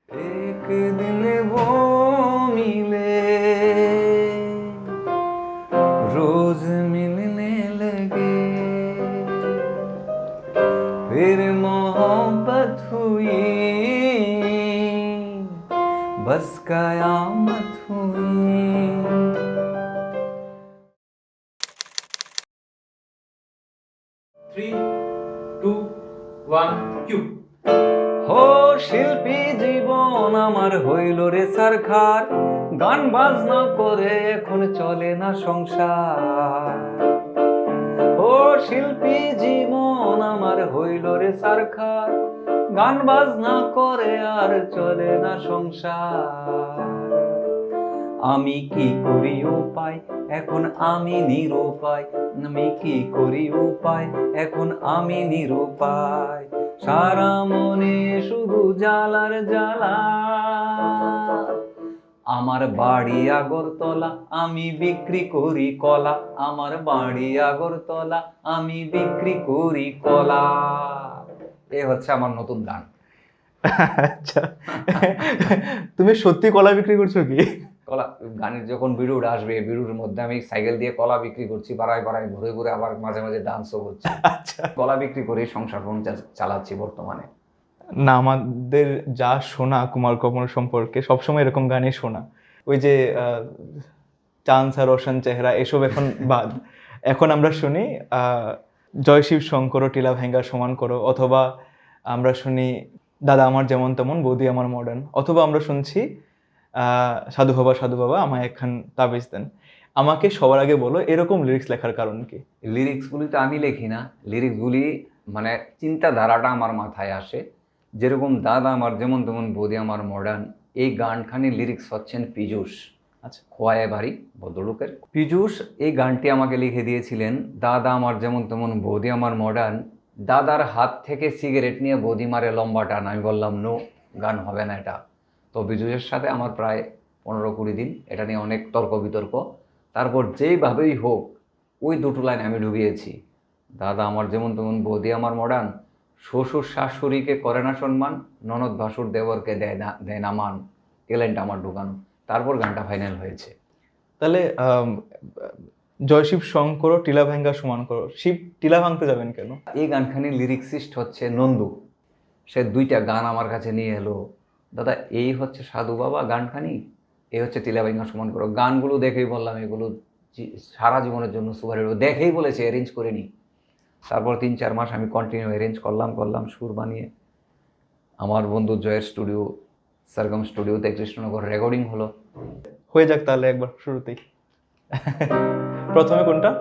एक दिन वो मिले, रोज मिलने लगे, फिर मोहब्बत हुई, बस कयामत हुई। 3, 2, 1, কিউ। ও শিল্পী জীবন আমার হইল রে সারখার, গান বাজনা করে এখন চলে না সংসার। ও শিল্পী জীবন আমার হইল রে সারখার, গান বাজনা করে আর চলে না সংসার। আমি কি করি উপায় এখন আমি নিরুপায়, আমি কি করি উপায় এখন আমি নিরুপায়। সারা মনে শুধু জ্বালার জ্বালা, আমার বাড়ি আগরতলা আমি বিক্রি করি কলা, আমার বাড়ি আগরতলা আমি বিক্রি করি কলা। এ হচ্ছে আমার নতুন গান। আচ্ছা, তুমি সত্যি কলা বিক্রি করছো কি? কলা গানের যখন ভিডিওটা আসবে, ভিডিওর মধ্যে আমি সাইকেল দিয়ে কলা বিক্রি করছি, পাড়ায় পাড়ায় ঘুরে ঘুরে, আবার মাঝে মাঝে ডান্সও করছি। আচ্ছা, কলা বিক্রি করে সংসার চালাচ্ছি বর্তমানে। না, আমাদের যা শোনা কুমার কমল সম্পর্কে সবসময় এরকম গানই শোনা। ওই যে চাঁদ সা রোশন চেহারা এসব এখন বাদ। এখন আমরা শুনি জয় শিব শঙ্কর টিলা ভেঙ্গা সমান করো, অথবা আমরা শুনি দাদা আমার যেমন তেমন বৌদি আমার মডার্ন, অথবা আমরা শুনছি সাধু বাবা আমায় একখান তাবিজ দেন। আমাকে সবার আগে বলো এরকম লিরিক্স লেখার কারণ কি? লিরিক্সগুলি তো আমি লিখি না, লিরিক্সগুলি মানে চিন্তাধারাটা আমার মাথায় আসে। যেরকম দাদা আমার যেমন তেমন বৌদি আমার মডার্ন, এই গানখানির লিরিক্স হচ্ছেন পীযূষ। আচ্ছা, খোয়ায় বাড়ি ভদ্রলোকের পীযূষ এই গানটি আমাকে লিখে দিয়েছিলেন। দাদা আমার যেমন তেমন বৌদি আমার মডার্ন, দাদার হাত থেকে সিগারেট নিয়ে বৌদি মারে লম্বা টান। আমি বললাম নো, গান হবে না এটা। তো পীযূষের সাথে আমার প্রায় 15-20 দিন এটা নিয়ে অনেক তর্ক বিতর্ক। তারপর যেইভাবেই হোক ওই দুটো লাইন আমি ঢুকিয়েছি। দাদা আমার যেমন তেমন বৌদি আমার মডার্ন, শ্বশুর শাশুড়িকে করে না সম্মান, ননদ ভাসুর দেবরকে দেয় না মান। এই লাইনটা আমার ঢুকানো, তারপর গানটা ফাইনাল হয়েছে। তাহলে জয় শিব শঙ্কর টিলা ভেঙ্গা সমান করো, শিব টিলা ভাঙতে যাবেন কেন? এই গানখানির লিরিক্সিস্ট হচ্ছে নন্দু। সে 2টা গান আমার কাছে নিয়ে এলো, দাদা এই হচ্ছে সাধু বাবা গানখানি, এই হচ্ছে টিলা ভেঙ্গা সমান করো। গানগুলো দেখেই বললাম এগুলো সারা জীবনের জন্য সুপার হিরো। দেখেই বলেছে, অ্যারেঞ্জ করিনি। তারপর 3-4 মাস আমি কন্টিনিউ অ্যারেঞ্জ করলাম সুর বানিয়ে। আমার বন্ধু জয়ের স্টুডিও, সরগম স্টুডিওতে কৃষ্ণনগর রেকর্ডিং হলো। হয়ে যাক তাহলে একবার শুরুতেই। প্রথমে কোনটা?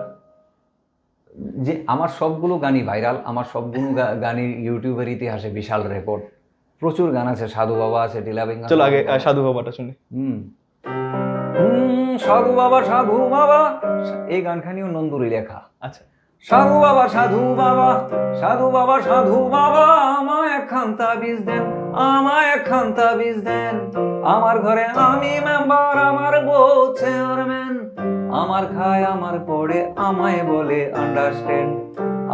যে আমার সবগুলো গানই ভাইরাল, আমার সবগুলো গানই ইউটিউবের ইতিহাসে বিশাল রেকর্ড। প্রচুর গান আছে, সাধু বাবা আছে, টিলা ভেঙ্গা। চলো আগে সাধু বাবাটা শুনি। সাধু বাবা এই গানখানিও নন্দুরই লেখা। আচ্ছা, সাধু বাবা সাধু বাবা, সাধু বাবা সাধু বাবা, আমায় একখান তাবিজ দেন, আমায় একখান তাবিজ দেন। আমার ঘরে আমি মেম্বার, আমার বউ চেয়ারম্যান, আমার খায় আমার পড়ে আমায় বলে আন্ডারস্ট্যান্ড,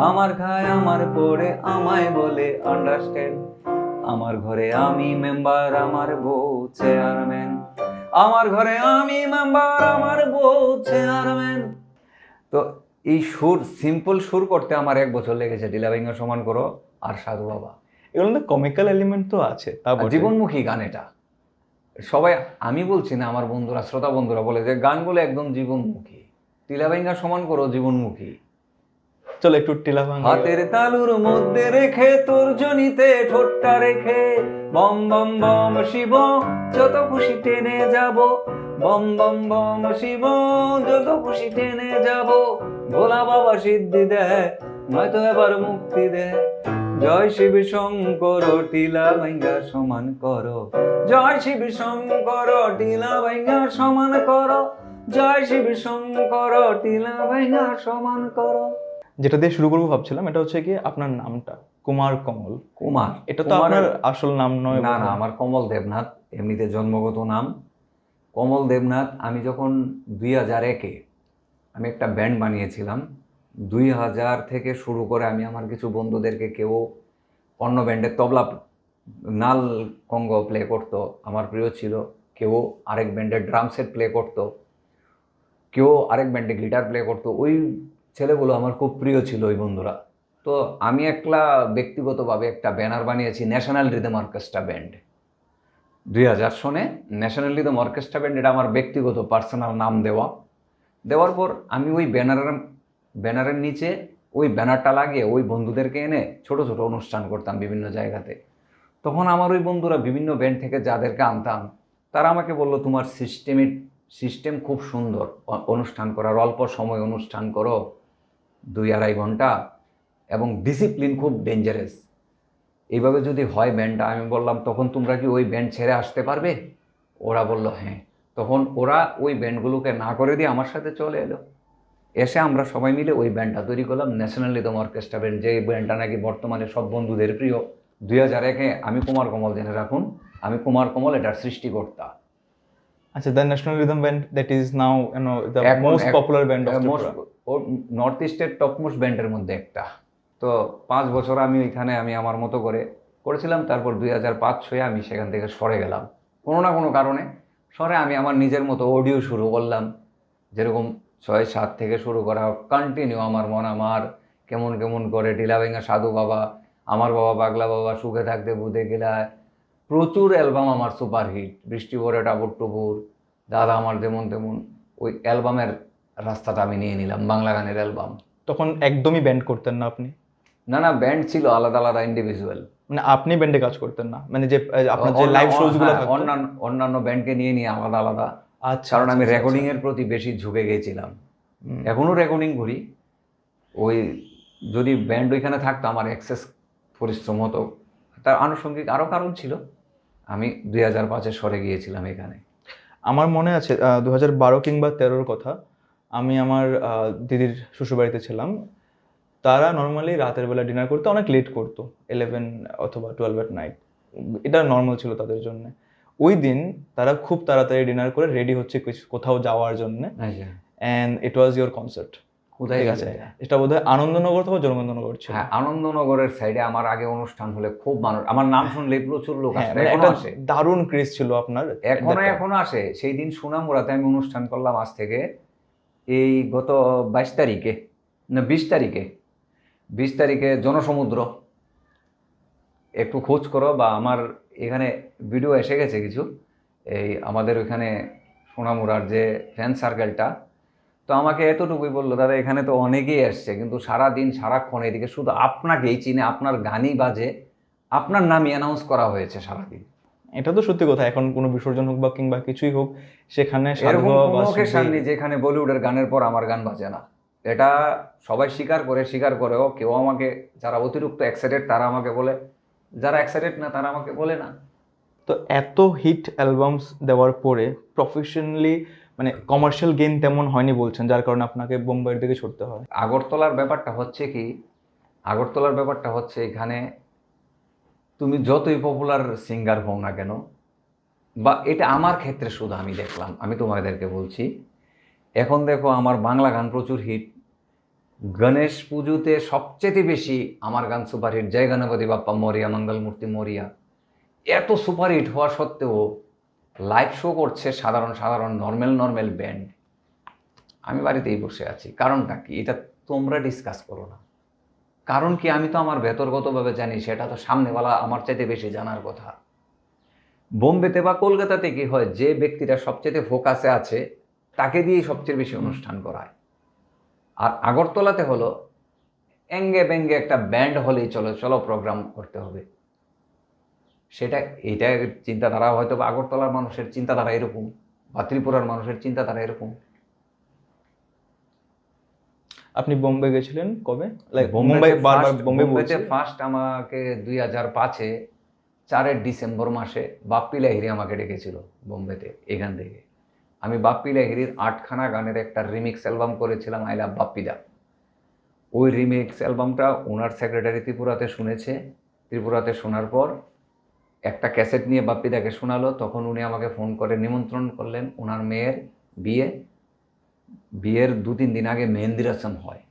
আমার খায় আমার পড়ে আমায় বলে আন্ডারস্ট্যান্ড। আমার ঘরে আমি মেম্বার, আমার বউ চেয়ারম্যান, আমার ঘরে আমি মেম্বার, আমার বউ চেয়ারম্যান। তো এই সুর, সিম্পল সুর করতে আমার 1 বছর লেগেছে। টিলা ভেঙ্গা সমান করো আর সাধু বাবা, এগুলো তো কমিক্যাল এলিমেন্ট তো আছে, তা জীবনমুখী গান এটা। সবাই, আমি বলছি না, আমার বন্ধুরা, শ্রোতা বন্ধুরা বলে যে গানগুলো একদম জীবনমুখী। টিলা ভেঙ্গা সমান করো জীবনমুখী। চলো একটু টিলা ভাঙা। হাতের তালুর মধ্যে রেখে তোর জনিতে ঠোঁটটা রেখে, বম বম বম শিব যত খুশি টেনে যাব, বম বম বম শিব যত খুশি টেনে যাব। ভোলা বাবা সিদ্ধি দেয়, নয়তো এবার মুক্তি দেয়। জয় শিব শঙ্কর টিলা ভাঙ্গা সমান করো, জয় শিব শঙ্কর টিলা ভাঙ্গা সমান করো, জয় শিব শঙ্কর টিলা ভাঙ্গা সমান করো। যেটা দিয়ে শুরু করবো ভাবছিলাম, এটা হচ্ছে কি আপনার নামটা কুমার কমল। কুমার, এটা তো আপনার আসল নাম নয়? না না, আমার কমল দেবনাথ এমনিতে জন্মগত নাম, কমল দেবনাথ। আমি যখন 2001-এ আমি একটা ব্যান্ড বানিয়েছিলাম, 2000 থেকে শুরু করে আমি আমার কিছু বন্ধুদেরকে, কেউ অন্য ব্যান্ডের তবলা নাল কঙ্গো প্লে করতো, আমার প্রিয় ছিল। কেউ আরেক ব্যান্ডের ড্রাম সেট প্লে করতো, কেউ আরেক ব্যান্ডে গিটার প্লে করতো। ওই ছেলেগুলো আমার খুব প্রিয় ছিল, ওই বন্ধুরা। তো আমি একলা ব্যক্তিগতভাবে একটা ব্যানার বানিয়েছি, ন্যাশনাল রিদম অর্কেস্ট্রা ব্যান্ড। 2000 সনে ন্যাশনাল রিদম অর্কেস্ট্রা ব্যান্ড, এটা আমার ব্যক্তিগত পার্সোনাল নাম দেওয়ার পর আমি ওই ব্যানারের নিচে ওই ব্যানারটা লাগিয়ে ওই বন্ধুদেরকে এনে ছোট ছোট অনুষ্ঠান করতাম বিভিন্ন জায়গাতে। তখন আমার ওই বন্ধুরা বিভিন্ন ব্যান্ড থেকে যাদেরকে আনতাম, তারা আমাকে বললো, তোমার সিস্টেম খুব সুন্দর, অনুষ্ঠান করার অল্প সময় অনুষ্ঠান করো, 2-2.5 ঘন্টা, এবং ডিসিপ্লিন খুব ডেঞ্জারাস। এইভাবে যদি হয় ব্যান্ডটা, আমি বললাম, তখন তোমরা কি ওই ব্যান্ড ছেড়ে আসতে পারবে? ওরা বলল হ্যাঁ। তখন ওরা ওই ব্যান্ডগুলোকে না করে দিয়ে আমার সাথে চলে এলো। এসে আমরা সবাই মিলে ওই ব্যান্ডটা তৈরি করলাম, ন্যাশনাল রিদম অর্কেস্ট্রা ব্যান্ড, যে ব্যান্ডটা নাকি বর্তমানে সব বন্ধুদের প্রিয়। 2001-এ আমি কুমার কমল, জেনে রাখুন, আমি কুমার কমল এটার সৃষ্টিকর্তা। আচ্ছা, the national rhythm band that is now the most popular band of north ইস্টের টপমোস্ট ব্যান্ডের মধ্যে একটা। তো 5 বছর আমি এখানে আমি আমার মতো করেছিলাম। তারপর 2005 আমি সেখান থেকে সরে গেলাম কোনো না কোনো কারণে। সরে আমি আমার নিজের মতো অডিও শুরু করলাম, যেরকম 6-7 থেকে শুরু করা, কন্টিনিউ আমার মন আমার, কেমন কেমন করে, ঢিলাভেঙ্গা সাধু বাবা, আমার বাবা পাগলা বাবা, সুখে থাকতে বুঝে গেলায়, প্রচুর অ্যালবাম আমার সুপারহিট, বৃষ্টি পড়ে টাপুর টুপুর, দাদা আমার যেমন তেমন। ওই অ্যালবামের রাস্তাটা আমি নিয়ে নিলাম, বাংলা গানের অ্যালবাম। তখন একদমই ব্যান্ড করতেন না আপনি? না, ব্যান্ড ছিল আলাদা আলাদা, ইন্ডিভিজুয়াল। মানে আপনি ব্যান্ডে কাজ করতেন না, মানে যে আপনার যে লাইভ শোজ গুলো থাকতো অন্যান্য ব্যান্ডকে নিয়ে আলাদা আলাদা। আচ্ছা, কারণ আমি রেকর্ডিং এর প্রতি বেশি ঝুঁকে গেছিলাম। এখনো রেকর্ডিং করি। ওই যদি ব্যান্ড ওইখানে থাকতো, আমার এক্সেস পরিশ্রম হতো। তার আনুষঙ্গিক আরও কারণ ছিল, আমি 2005-এ সরে গিয়েছিলাম এখানে। আমার মনে আছে 2012 কিংবা 13-র কথা। আমি আমার দিদির শ্বশুরবাড়িতে ছিলাম। তারা নর্মালি রাতের বেলা ডিনার করতে অনেক লেট করতো, 11 অথবা 12 এট নাইট। এটা নর্মাল ছিল তাদের জন্য। ওই দিন তারা খুব তাড়াতাড়ি ডিনার করে রেডি হচ্ছে কোথাও যাওয়ার জন্য, and it was your concert. কোথায় ঠিক আছে, এটা বোধহয় আনন্দনগর অথবা জগবন্ধনগর ছিল। হ্যাঁ, আনন্দনগরের সাইডে আমার আগে অনুষ্ঠান হলে খুব মানুষ, আমার নাম শুনলেই প্রচুর লোক আসে। একটা দারুণ ক্রেজ ছিল আপনার, এখনো আসে। সেই দিন সুনামুড়াতে আমি অনুষ্ঠান করলাম, আজ থেকে এই গত 22 তারিখে, না 20 তারিখে জনসমুদ্র। একটু খোঁজ করো, বা আমার এখানে ভিডিও এসে গেছে কিছু, এই আমাদের ওইখানে সোনামুড়ার যে ফ্যান সার্কেলটা। তো আমাকে এতটুকুই বললো, দাদা এখানে তো অনেকেই আসছে, কিন্তু সারাদিন সারাক্ষণ এদিকে শুধু আপনাকেই চিনে, আপনার গানই বাজে, আপনার নামই অ্যানাউন্স করা হয়েছে সারাদিন। এটা তো সত্যি কথা। এখন কোনো বিসর্জন হোক বা কিংবা কিছুই হোক, সেখানে এরকম কোনো অকেশন নেই যেখানে বলিউডের গানের পর আমার গান বাজে না। এটা সবাই স্বীকার করেও কেউ আমাকে, যারা অতিরিক্ত এক্সাইটেড তারা আমাকে বলে, যারা এক্সাইটেড না তারা আমাকে বলে না। তো এত হিট অ্যালবামস দেওয়ার পরে প্রফেশনালি মানে কমার্শিয়াল গেইন তেমন হয়নি বলছেন, যার কারণে আপনাকে বোম্বাইয়ের দিকে ছুটতে হয়। আগরতলার ব্যাপারটা হচ্ছে এখানে তুমি যতই পপুলার সিঙ্গার হও না কেন, বা এটা আমার ক্ষেত্রে শুধু আমি দেখলাম, আমি তোমাদেরকে বলছি, এখন দেখো আমার বাংলা গান প্রচুর হিট। গণেশ পুজোতে সবচেয়ে বেশি আমার গান সুপারহিট, জয় গণপতি বাপ্পা মরিয়া, মঙ্গলমূর্তি মরিয়া। এত সুপারহিট হওয়া সত্ত্বেও লাইভ শো করছে সাধারণ নর্মাল ব্যান্ড। আমি বাড়িতেই বসে আছি। কারণটা কি? এটা তোমরা ডিসকাস করো না। কারণ কি? আমি তো আমার ভেতরগতভাবে জানি, সেটা তো সামনেওয়ালা আমার চাইতে বেশি জানার কথা। বোম্বেতে বা কলকাতাতে কি হয়, যে ব্যক্তিটা সবচেয়ে ফোকাসে আছে তাকে দিয়েই সবচেয়ে বেশি অনুষ্ঠান করায়। আর আগরতলাতে হলো এঙ্গে বেঙ্গে একটা ব্যান্ড হলেই চলো প্রোগ্রাম করতে হবে। এইটা চিন্তাধারা হয়তো বা আগরতলার মানুষের চিন্তাধারা এরকম, বা ত্রিপুরার মানুষের চিন্তাধারা এরকম। আপনি বোম্বে গেছিলেন কবে? বোম্বেতে ফার্স্ট আমাকে 2005-এ 4 ডিসেম্বর মাসে বাপ্পি লাহিড়ী আমাকে ডেকেছিল বোম্বেতে। এখান থেকে আমি বাপ্পি লাহিড়ীর 8খানা গানের একটা রিমিক্স অ্যালবাম করেছিলাম, আই লাভ বাপ্পিদা। ওই রিমিক্স অ্যালবামটা ওনার সেক্রেটারি ত্রিপুরাতে শুনেছে। ত্রিপুরাতে শোনার পর একটা ক্যাসেট নিয়ে বাপ্পিদাকে শোনালো। তখন উনি আমাকে ফোন করে নিমন্ত্রণ করলেন। ওনার মেয়ের বিয়ের 2-3 দিন আগে মেহেন্দি রসম হয়।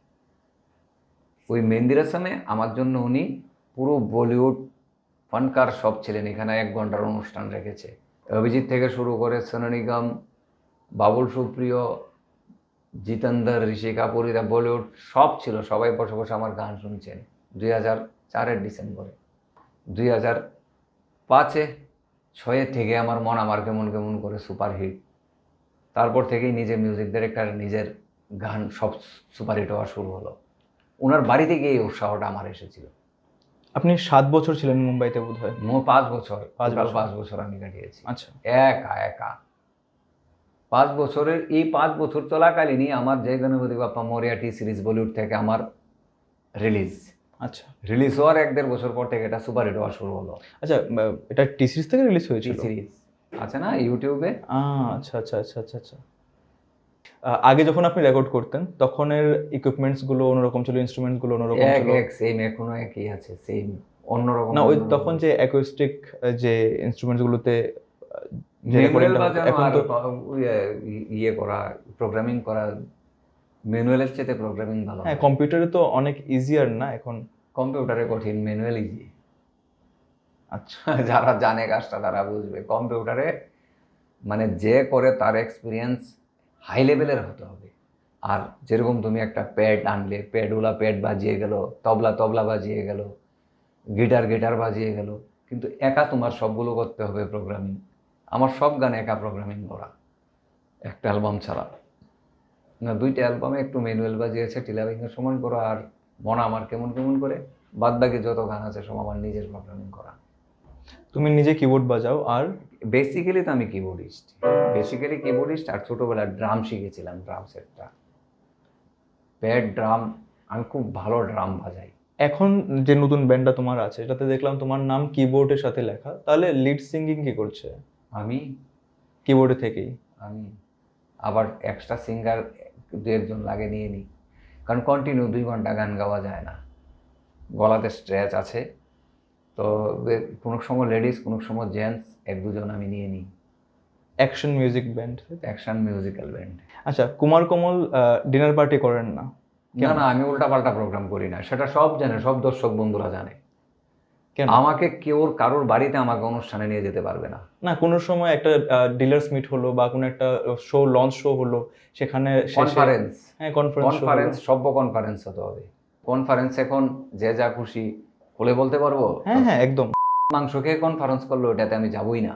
ওই মেহেন্দি রসমে আমার জন্য উনি পুরো বলিউড ফানকার সব ছিলেন এখানে, 1 ঘন্টার অনুষ্ঠান রেখেছে। অভিজিৎ থেকে শুরু করে সোনু নিগম, বাবুল সুপ্রিয়, জিতেন্দ্র, ঋষি কাপুর, এরা বলিউড সব ছিল, সবাই বসে বসে আমার গান শুনছেন। 2004-এর ডিসেম্বরে। 2005-6 থেকে আমার মন আমার কেমন কেমন করে সুপারহিট। তারপর থেকেই নিজে মিউজিক ডিরেক্টর, নিজের গান সব সুপারহিট হওয়া শুরু হলো। ওনার বাড়ি থেকে এই উৎসাহটা আমার এসেছিল। আপনি 7 বছর ছিলেন মুম্বাইতে বোধহয়। 5 বছর, 5 বছর। 5 বছর আমি কাটিয়েছি আচ্ছা, একা। 5 বছরের এই 5 বছর চলাকালীনই আমার জয় গণপতি বাপ্পা মোরিয়া টি সিরিজ বলিউড থেকে আমার রিলিজ আচ্ছা, হওয়ার 1-1.5 বছর পর থেকে এটা সুপারহিট হওয়া শুরু হলো। আচ্ছা। এটা টি সিরিজ থেকে রিলিজ টি হয়েছিল? সিরিজ আছে না ইউটিউবে। আচ্ছা আচ্ছা আচ্ছা আচ্ছা আচ্ছা। আগে যখন আপনি রেকর্ড করতেন তখনের ইকুইপমেন্টস গুলো অন্যরকম ছিল, ইনস্ট্রুমেন্টস গুলো অন্যরকম ছিল? এক সেম, এখনো একই আছে, সেম, অন্যরকম না, ওই তখন যে অ্যাকুস্টিক যে ইনস্ট্রুমেন্টস গুলোতে যে ম্যানুয়াল রেকর্ডিংটা বাজানো এখন আর তো ইয়ে করা, প্রোগ্রামিং করা, ম্যানুয়ালের চেয়ে প্রোগ্রামিং ভালো। হ্যাঁ, কম্পিউটারে তো অনেক ইজিয়ার না এখন? কম্পিউটারে কঠিন, ম্যানুয়াল ইজি। আচ্ছা, যারা জানে কাজটা তারা বুঝবে। কম্পিউটারে মানে যে করে তার এক্সপিরিয়েন্স হাই লেভেলের হতে হবে। আর যেরকম তুমি একটা প্যাড আনলে, প্যাড বাজিয়ে গেল, তবলা বাজিয়ে গেল, গিটার বাজিয়ে গেল, কিন্তু একা তোমার সবগুলো করতে হবে প্রোগ্রামিং। আমার সব গান একা প্রোগ্রামিং করা, একটা অ্যালবাম ছাড়া না। 2টা অ্যালবামে একটু ম্যানুয়াল বাজিয়েছে, টিলাবিংয়ের সময় করো আর মন আমার কেমন কেমন করে। বাদ বাকি যত গান আছে সব আমার নিজের প্রোগ্রামিং করা। তুমি নিজে কিবোর্ড বাজাও? আর বেসিক্যালি তো আমি কিবোর্ডিস্ট আর ছোটোবেলায় ড্রাম শিখেছিলাম, ড্রাম সেটটা, প্যাড ড্রাম। আমি খুব ভালো ড্রাম বাজাই। এখন যে নতুন ব্যান্ডটা তোমার আছে এটাতে দেখলাম তোমার নাম কিবোর্ডের সাথে লেখা, তাহলে লিড সিঙ্গিং কি করছে? আমি কিবোর্ডে থেকেই? আমি আবার এক্সট্রা সিঙ্গার 2-1 জন লাগে নিয়ে নিই, কারণ কন্টিনিউ 2 ঘন্টা গান গাওয়া যায় না, গলাতে স্ট্রেচ আছে। তো কোনো সময় লেডিস, কোনো সময় জেন্টস, 1-2 জন আমি নিয়ে নিই। Action music band? Action musical band. আচ্ছা, কুমার কমল ডিনার পার্টি করেন না? না, আমি উল্টাপাল্টা প্রোগ্রাম করি না, সেটা সব জানে, সব দর্শক বন্ধুরা জানে। কেন? আমাকে কারোর বাড়িতে আমাকে অনুষ্ঠানে নিয়ে যেতে পারবে না। না, কোনো সময় একটা ডিলার্স মিট হলো বা কোনো একটা শো, লঞ্চ শো হলো, সেখানে কনফারেন্স, হ্যাঁ, কনফারেন্স, সভ্য কনফারেন্স হতে হবে। কনফারেন্স এখন যে যা খুশি বলে বলতে পারবো। হ্যাঁ একদম। মাংস খেয়ে কনফারেন্স করলো, ওটাতে আমি যাবই না,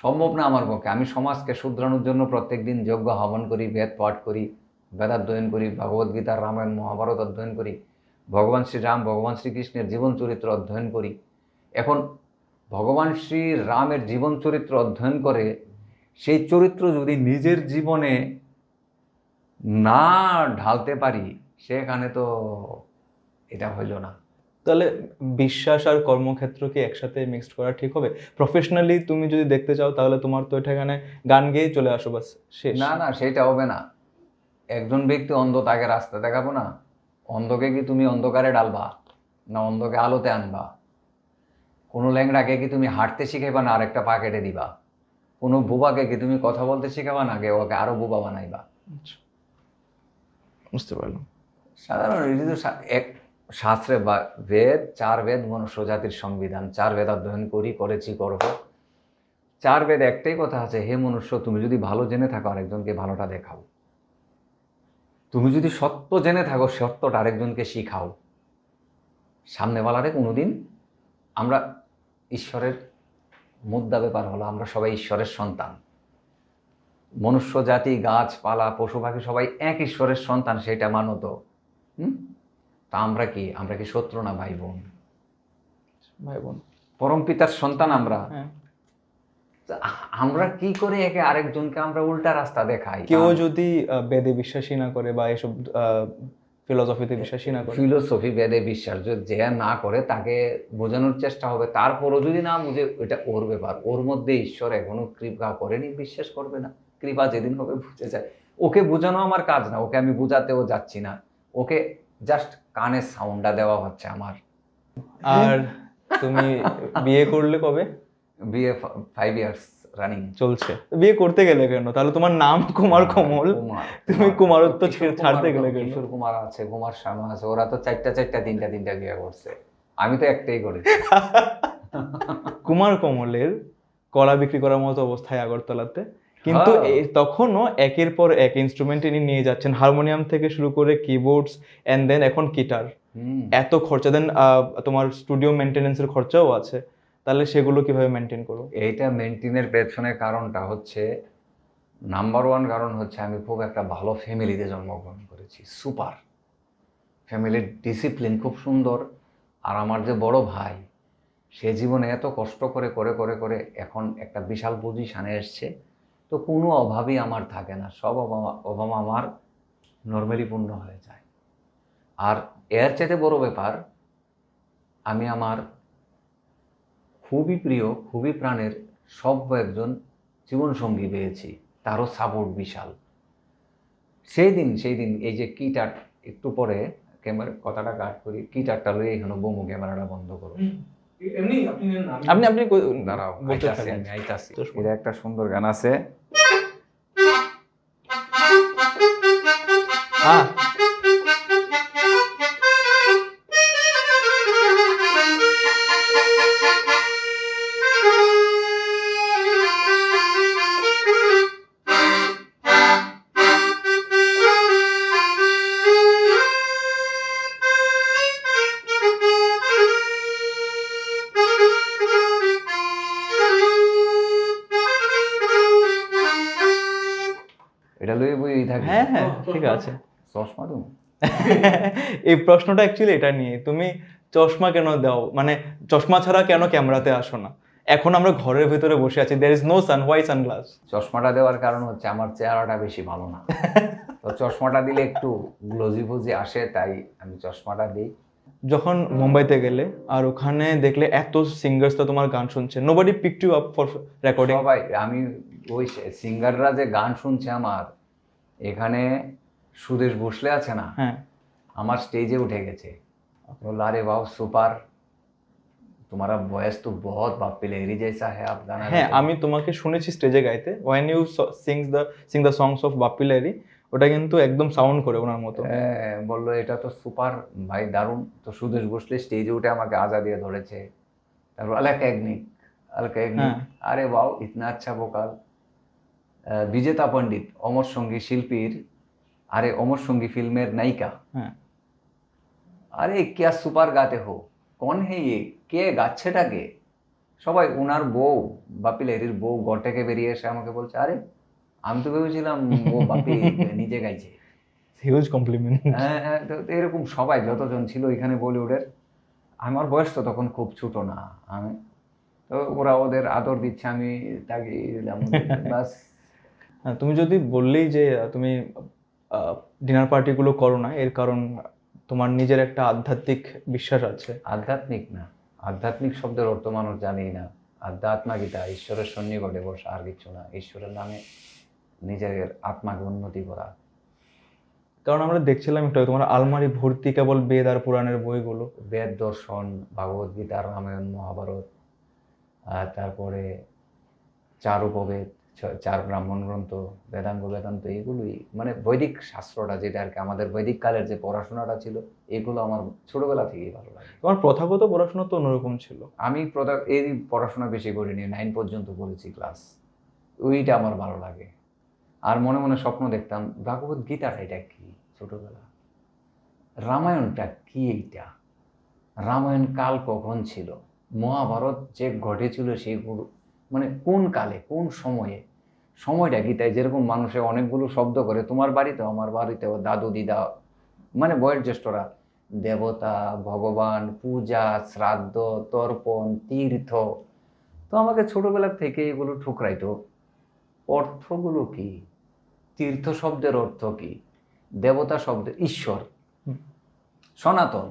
সম্ভব না আমার পক্ষে। আমি সমাজকে শুধরানোর জন্য প্রত্যেকদিন যজ্ঞ হবন করি, বেদ পাঠ করি, বেদাধ্যয়ন করি, ভগবদ্গীতা, রামায়ণ, মহাভারত অধ্যয়ন করি, ভগবান শ্রীরাম, ভগবান শ্রীকৃষ্ণের জীবন চরিত্র অধ্যয়ন করি। এখন ভগবান শ্রী রামের জীবন চরিত্র অধ্যয়ন করে সেই চরিত্র যদি নিজের জীবনে না ঢালতে পারি, সেখানে তো এটা হইল না। তাহলে বিশ্বাস আর কর্মক্ষেত্র কি একসাথে মিক্সড করা ঠিক হবে? প্রফেশনালি তুমি যদি দেখতে চাও তাহলে তোমার তো এখানে গান গেয়ে চলে আসো, বাস শেষ। না, সেটা হবে না। একজন ব্যক্তি অন্ধ, তাকে রাস্তা দেখাবো না? অন্ধকে কি তুমি অন্ধকারে ডালবা, না অন্ধকে আলোতে আনবা? কোনো ল্যাংড়াকে কি তুমি হাঁটতে শিখাইবা, না আরেকটা পা কেটে দিবা? কোনো বোবাকে কি তুমি কথা বলতে শিখাবা, না ওকে আরো বোবা বানাইবা? আচ্ছা, বুঝতে পারলাম। সাধারণ এক শাস্ত্রে বা বেদ, 4 বেদ মনুষ্য জাতির সংবিধান। 4 বেদ অধ্যয়ন করেছি, করব। 4 বেদ একটাই কথা আছে, হে মনুষ্য, তুমি যদি ভালো জেনে থাকো আরেকজনকে ভালোটা দেখাও। তুমি যদি সত্য জেনে থাকো সত্যটা আরেকজনকে শিখাও। সামনেওয়ালারে কোনোদিন, আমরা ঈশ্বরের মুদ্রা ব্যাপার হলো আমরা সবাই ঈশ্বরের সন্তান। মনুষ্য জাতি, গাছপালা, পশু পাখি সবাই এক ঈশ্বরের সন্তান, সেটা মানো তো। তা আমরা কি শত্রু না ভাই বোন? ভাই বোন, পরম পিতার সন্তান আমরা। হ্যাঁ। আমরা কি করে একে আরেকজনকে আমরা উল্টা রাস্তা দেখাই? কেউ যদি বেদে বিশ্বাসী না করে বা এসব ফিলোসফিতে বিশ্বাসী না করে, ফিলোসফি, বেদে বিশ্বাস যে না করে তাকে বোঝানোর চেষ্টা হবে। তারপরও যদি না বুঝে, ওইটা ওর ব্যাপার। ওর মধ্যে ঈশ্বর এখনো কৃপা করেনি, বিশ্বাস করবে না। কৃপা যেদিন হবে বুঝে যায়। ওকে বোঝানো আমার কাজ না, ওকে আমি বোঝাতেও যাচ্ছি না, ওকে জাস্ট কানে সাউন্ডটা দেওয়া হচ্ছে আমার। আর তুমি বিয়ে করলে কবে? বিয়ে 5 ইয়ার্স রানিং চলছে। বিয়ে করতে গেলে কেন? তাহলে তোমার নাম কুমার কমল, তুমি কুমারত্ব ছাড়তে গেলে কেন? কিশোর কুমার আছে, কুমার শর্মা আছে, ওরা তো 4টা 3টা বিয়ে করছে। আমি তো একটাই করেছি। কুমার কমলের কলা বিক্রি করার মতো অবস্থায় আগরতলাতে, কিন্তু হ্যাঁ। তখনও একের পর এক ইনস্ট্রুমেন্ট ইনি নিয়ে যাচ্ছেন, হারমোনিয়াম থেকে শুরু করে কিবোর্ডস এন্ড দেন এখন গিটার। হুম। এত খরচা, দেন তোমার স্টুডিও মেনটেনেন্সের খরচাও আছে, তাহলে সেগুলো কিভাবে মেনটেন করো? এইটা মেনটেনের পেছনে কারণটা হচ্ছে, নাম্বার ওয়ান কারণ হচ্ছে আমি খুব একটা ভালো ফ্যামিলিতে জন্মগ্রহণ করেছি, সুপার ফ্যামিলির, ডিসিপ্লিন খুব সুন্দর। আর আমার যে বড় ভাই, সে জীবনে এত কষ্ট করে করে করে করে এখন একটা বিশাল পজিশানে এসছে, তো কোনো অভাবই আমার থাকে না, সব অভাব আমার নর্মালি পূর্ণ হয়ে যায়। আর এর চাইতে বড় ব্যাপার, আমি আমার খুবই প্রিয়, খুবই প্রাণের সভ্য একজন জীবনসঙ্গী পেয়েছি, তারও সাপোর্ট বিশাল। সেই দিন এই যে কিটার, একটু পরে ক্যামেরা কথাটা কাট করি, কিটারটা লই এখানে বমু, ক্যামেরাটা বন্ধ করো। এমনি আপনি নেন না, আপনি আপনি দাঁড়াও, বলতে আইতাছি থাকেন। আমি, আইতাছি। চশমা। এটা একটা সুন্দর গান আছে। হ্যাঁ, এটা লই বই থাকি। হ্যাঁ, হ্যাঁ, ঠিক আছে। চশমা তুমি এই প্রশ্নটা অ্যাকচুয়ালি এটা নিয়ে, তুমি চশমা কেন দাও, মানে চশমা ছাড়া কেন ক্যামেরাতে আসো না? এখন আমরা ঘরের ভিতরে বসে আছি, there is no sun, why sunglass? চশমাটা দেওয়ার কারণ হচ্ছে আমার চেহারাটা বেশি ভালো না, তো চশমাটা দিলে একটু গ্লোজি ফুজি আসে, তাই আমি চশমাটা দিই। যখন মুম্বাইতে গেলে আর ওখানে দেখলে এত সিঙ্গার্স তো তোমার গান শুনছে, nobody picked you up for recording? সবাই, আমি ওই সিঙ্গাররা যে গান শুনছে আমার এখানে, সুদেশ ভোসলে আছে না, হ্যাঁ, আমার স্টেজে উঠে গেছে, বললো अरे वाह सुपर, तुम्हारा वॉइस तो बहुत बापी लहरी जैसा है, आप गाना হ্যাঁ, गाते हो। আমি তোমাকে শুনেছি স্টেজে গাইতে, when you sing the songs of Bappi Lahiri, ওটা কিন্তু একদম সাউন্ড করে ওনার মতো। হ্যাঁ, বললো এটা তো সুপার ভাই, দারুণ। তো সুদেশ ভোসলে স্টেজে উঠে আমাকে আজা দিয়ে ধরেছে, তারপর अलका याग्निक, হ্যাঁ। আরে वाह इतना अच्छा ভোকাল। বিজেতা পণ্ডিত, অমর সঙ্গী শিল্পীর, আরে অমর সঙ্গী ফিল্মের নায়িকা, হ্যাঁ, আরে क्या সুপার গাতে হো, কোন হে ইয়ে, কে গাচ্ছেটা কে? সবাই, ওনার বউ, বাপি লাহিড়ীর বউ ঘর থেকে বেরিয়ে এসে আমাকে বলছে, আরে আমি তো ভেবেছিলাম ও বাপি নিজে গাইছে। Huge compliment. হ্যাঁ হ্যাঁ, তো এরকম সবাই যতজন ছিল এখানে বলিউডের, আমার বয়স তো তখন খুব ছোট না, আমি তো, ওরা ওদের আদর দিচ্ছে, আমি তাকিয়ে দিলাম বাস। হ্যাঁ, তুমি যদি বললেই যে তুমি ডিনার পার্টিগুলো করো না, এর কারণ তোমার নিজের একটা আধ্যাত্মিক বিশ্বাস আছে। আধ্যাত্মিক না, আধ্যাত্মিক শব্দের অর্থ মানুষ জানেই না। আধ্যাত্মিকতা ঈশ্বরের সন্নিকটে বসা, আর কিছু না, ঈশ্বরের নামে নিজের আত্মাকে উন্নতি করা। কারণ আমরা দেখছিলাম একটু আগে, তোমার আলমারি ভর্তি কেবল বেদ আর পুরাণের বইগুলো। বেদ, দর্শন, ভাগবত গীতা, রামায়ণ, মহাভারত, আর তারপরে চার উপবেদ, চার ব্রাহ্মণ গ্রন্থ, বেদাঙ্গ, বেদান্ত, এগুলোই মানে বৈদিক শাস্ত্রটা, যেটা আর কি আমাদের বৈদিক কালের যে পড়াশোনাটা ছিল, এগুলো আমার ছোটবেলা থেকেই ভালো লাগে। তোমার প্রথাগত পড়াশোনা তো অন্যরকম ছিল। আমি এই পড়াশোনা বেশি করিনি, 9 পর্যন্ত পড়েছি ক্লাস, ওইটা আমার ভালো লাগে। আর মনে মনে স্বপ্ন দেখতাম, ভাগবত গীতাটা এটা কি, ছোটবেলা রামায়ণটা কি, এইটা রামায়ণ কাল কখন ছিল, মহাভারত যে ঘটেছিল সেগুলো মানে কোন কালে কোন সময়ে, সময়টা কি? তাই যেরকম মানুষে অনেকগুলো শব্দ করে, তোমার বাড়িতেও আমার বাড়িতেও দাদু দিদা মানে বয়োজ্যেষ্ঠরা দেবতা, ভগবান, পূজা, শ্রাদ্ধ, তর্পণ, তীর্থ, তো আমাকে ছোটবেলা থেকে এগুলো ঠুকরাইতো, অর্থগুলো কি, তীর্থ শব্দের অর্থ কি, দেবতা শব্দের ঈশ্বর, সনাতন,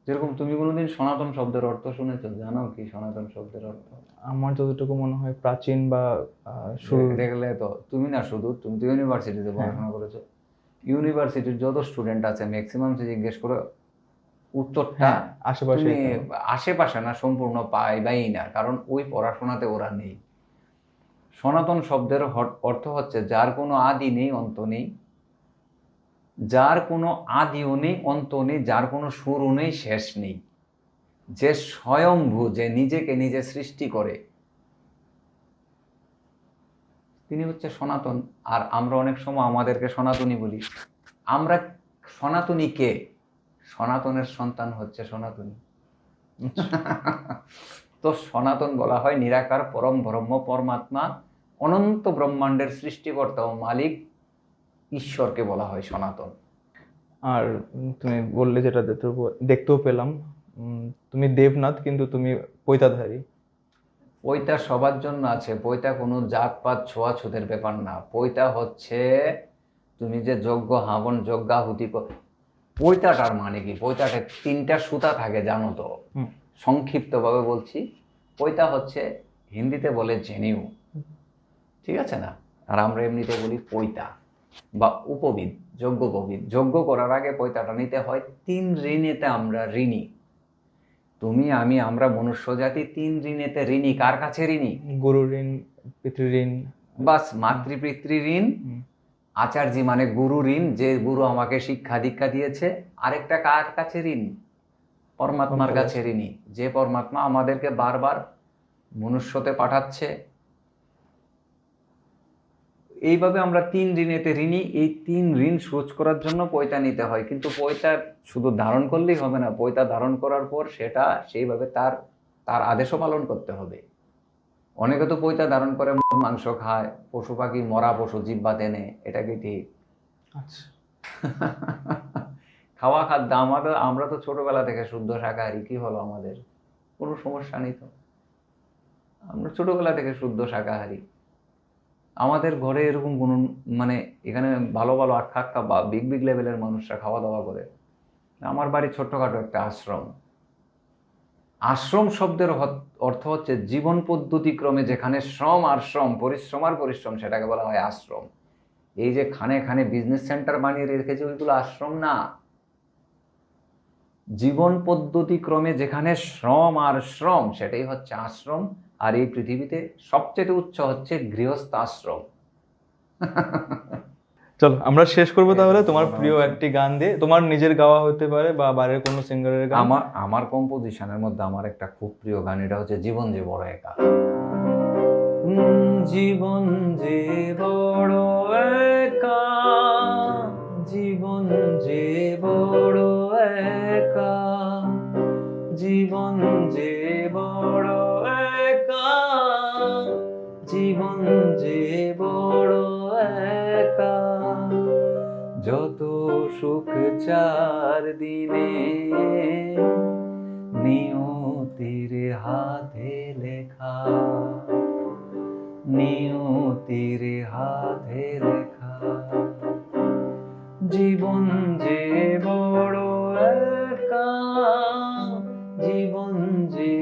যেরকম তুমি কোনোদিন সনাতন শব্দের অর্থ শুনেছো? জানো কি সনাতন শব্দের অর্থ? আমার যতটুকু মনে হয় প্রাচীন বা শুরু। দেখলে তো, তুমি না শুধু, তুমি তো ইউনিভার্সিটিতে পড়াশোনা করেছো, ইউনিভার্সিটির যত স্টুডেন্ট আছে ম্যাক্সিমাম যে জিজ্ঞেস করো, উত্তরটা হ্যাঁ, আশেপাশে তুমি আশেপাশে না, সম্পূর্ণ পাইবাই না, কারণ ওই পড়াশোনাতে ওরা নেই। সনাতন শব্দের অর্থ হচ্ছে যার কোনো আদি নেই, অন্ত নেই, যার কোনো আদিও নেই, অন্ত নেই, যার কোনো শুরু নেই, শেষ নেই, যে স্বয়ম্ভু, যে নিজেকে নিজে সৃষ্টি করে, তিনি হচ্ছে সনাতন। আর আমরা অনেক সময় আমাদেরকে সনাতনী বলি। আমরা সনাতনী কে? সনাতনের সন্তান হচ্ছে সনাতনী। তো সনাতন বলা হয় নিরাকার পরম ব্রহ্ম পরমাত্মা, অনন্ত ব্রহ্মাণ্ডের সৃষ্টিকর্তা ও মালিক ঈশ্বরকে বলা হয় সনাতন। আর তুমি বললে যেটা দেখতেও পেলাম, তুমি দেবনাথ কিন্তু তুমি পৈতাধারী। পৈতা সবার জন্য আছে। পৈতা কোনো জাতপাত ছোঁয়াছুতের ব্যাপার না। পৈতা হচ্ছে তুমি যে যজ্ঞ হাবন যজ্ঞাহুতি পৈতাটার মানে কি? পৈতাটা 3টা সুতা থাকে, জানো তো? সংক্ষিপ্তভাবে বলছি, পৈতা হচ্ছে হিন্দিতে বলে জেনিউ, ঠিক আছে না? আর আমরা এমনিতে বলি পৈতা বা উপবিদ, যজ্ঞোপবিদ। যজ্ঞ করার আগে পৈতাটা নিতে হয়। 3 ঋণেতে আমরা ঋণী। তুমি আমি আমরা মনুষ্য জাতি 3 ঋণেতে ঋণী। কার কাছে ঋণী? গুরু ঋণ, পিতৃ ঋণ, বাস, মাতৃপিতৃ ঋণ। আচার্যি মানে গুরু ঋণ, যে গুরু আমাকে শিক্ষা দীক্ষা দিয়েছে। আরেকটা কার কাছে ঋণ? পরমাত্মার কাছে ঋণী, যে পরমাত্মা আমাদেরকে বারবার মনুষ্যতে পাঠাচ্ছে। এইভাবে আমরা 3 ঋণেতে ঋণী। এই 3 ঋণ শোধ করার জন্য পৈতা নিতে হয়। কিন্তু পৈতা শুধু ধারণ করলেই হবে না। পৈতা ধারণ করার পর সেটা সেইভাবে তার আদেশও পালন করতে হবে। অনেকে তো পৈতা ধারণ করে মাংস খায়, পশু পাখি, মরা পশু জিহ্বা টেনে। এটা কি ঠিক? আচ্ছা। খাওয়া খাদ্য আমরা তো ছোটবেলা থেকে শুদ্ধ শাকাহারী। কি হলো আমাদের? কোনো সমস্যা নেই তো। আমরা ছোটবেলা থেকে শুদ্ধ শাকাহারী। আমাদের ঘরে এরকম কোনো মানে এখানে ভালো ভালো আখ্যা বা বিগ বিগ লেভেলের মানুষরা খাওয়া দাওয়া করে। আমার বাড়ি ছোট্টখাটো একটা আশ্রম। আশ্রম শব্দের অর্থ হচ্ছে জীবন পদ্ধতিক্রমে যেখানে শ্রম আর শ্রম, পরিশ্রম আর পরিশ্রম, সেটাকে বলা হয় আশ্রম। এই যে খানে খানে বিজনেস সেন্টার বানিয়ে রেখেছে, ওইগুলো আশ্রম না। জীবন পদ্ধতিক্রমে যেখানে শ্রম আর শ্রম, সেটাই হচ্ছে আশ্রম। আর এই পৃথিবীতে সবচেয়ে উচ্চ হচ্ছে গৃহস্থ আশ্রম। চলো আমরা শেষ করবো তাহলে তোমার প্রিয় একটি গান দিয়ে। তোমার নিজের গাওয়া হতে পারে বা বাইরের কোনো সিঙ্গারের গান। আমার কম্পোজিশনের মধ্যে আমার একটা খুব প্রিয় গান, এটা হচ্ছে জীবন যে বড় একা। জীবন যে বড় একা, জীবন যে বড় একা, জীবন যে বড় একা, জীবন যে বড় একা, যত সুখ 4 দিনে নিয়তির হাতে লেখা, নিয়তির হাতে লেখা। জীবন যে বড় একা, জীবন যে